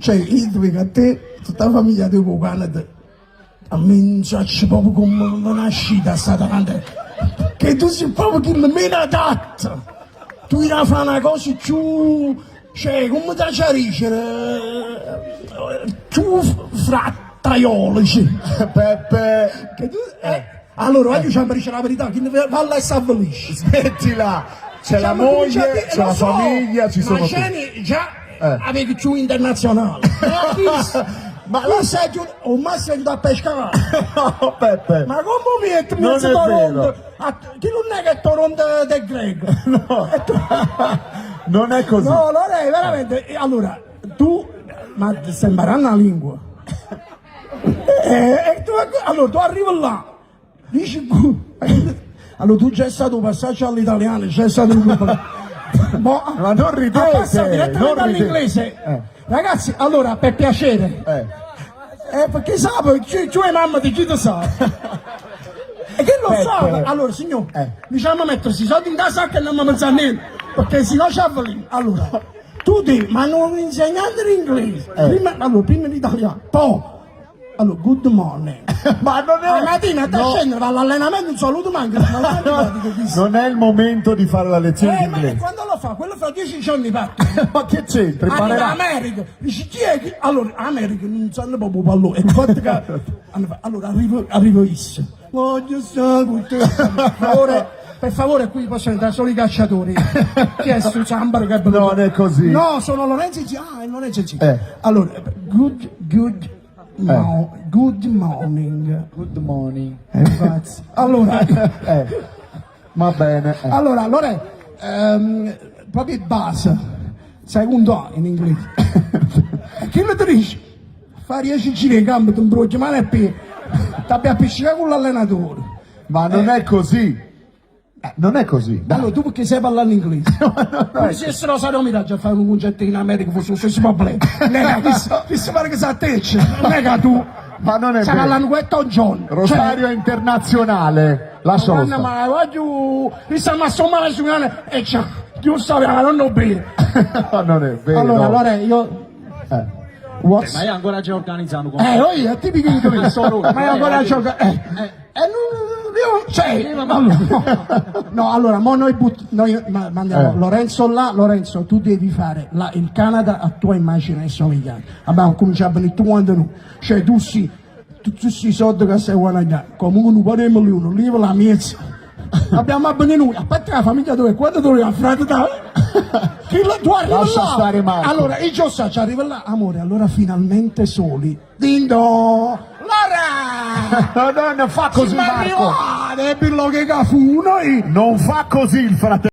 cioè io dico a te, tutta la famiglia di Canada, a me non c'è proprio come una uscita sta davanti, che tu sei proprio chi meno adatto, tu devi fare una cosa più, cioè come da ciariscere, più frattaiolici. Peppe, Che tu, allora, io ci dice la verità, chi va là e si avvelisce. smettila, c'è la moglie, c'è la famiglia, ci sono ma tutti. c'è già avevi più internazionale. Ma là sei giù, o ma sei da pescare. No, Peppe, Ma come metti non mezzo è Toronto? vero. Chi non è che è Toronto del greco? No, non è così. No, allora è veramente. Allora, tu, ma stai imparando la lingua. Allora tu arrivi là, dici. Allora tu già è stato un passaggio all'italiano, già è stato un gruppo. Ma non ridete, passa direttamente non ridete. all'inglese. Ragazzi, allora per piacere. Perché sa, tu e mamma di chi lo sa? E che lo sa? Allora signor, diciamo mettersi i soldi in casa che non mi pensa niente, perché se no ci avvelino. Allora, tu devi, ma non insegnando l'inglese, prima l'italiano, poi, allora, good morning. Ma non La è... mattina ti scende, va all'allenamento, un saluto manca. Non è il momento di fare la lezione di Ma inglese. quando lo fa? Quello fra 10 giorni parte. Ma che c'entra? Arriva Imparerà. America, dici chi è che... Allora, America non sanno proprio pallone. E infatti che... Allora, arrivo io. Voglio stare con te. Per favore, qui possono entrare solo i cacciatori. Chi è sto Ciambaro che è venuto? Non è così. No, sono Lorenzo G. Ah, è Lorenzo G. Allora, good morning. Good morning. Infatti. Allora... Va bene. Allora, proprio base, secondo A in inglese. Chi lo dice? Fare 10 giri in campo, ti imbrogli male e piedi, ti abbia appiccicato con l'allenatore. Ma non è così. Non è così. Dai. Allora, tu perché sai parlare in inglese? Come se essero Rosario Miraggio a fare un concerto in America fosse lo stesso problema. Chi si pare che sa te, non è che tu... Ma non è stai vero. parlando con Elton John. Rosario è internazionale. Lascialo stare. Ma voglio... Mi sta massomando su una... E c'è... Io sapeva, non ho bene. Non è vero. Allora io... Ma è ancora già organizzato con è tipico di questo. Ma è ancora giocare. No, allora, mo noi mandiamo Lorenzo là. Lorenzo, tu devi fare il Canada a tua immagine e somiglianza. Abbiamo cominciato a venire tu quando noi. Cioè tu sì, tutti questi soldi che stai guadagnando. Comunque non parliamo di uno, lì la mezza. Abbiamo abbandonato noi, a parte la famiglia dove quando tu a frate da che tu arrivi Lascia là. stare Marco. Allora il Giossa ci arriva là, amore, allora finalmente soli. Dindo! Laura! Non fa così, Marco. È bello che cafu noi! Non fa così il fratello.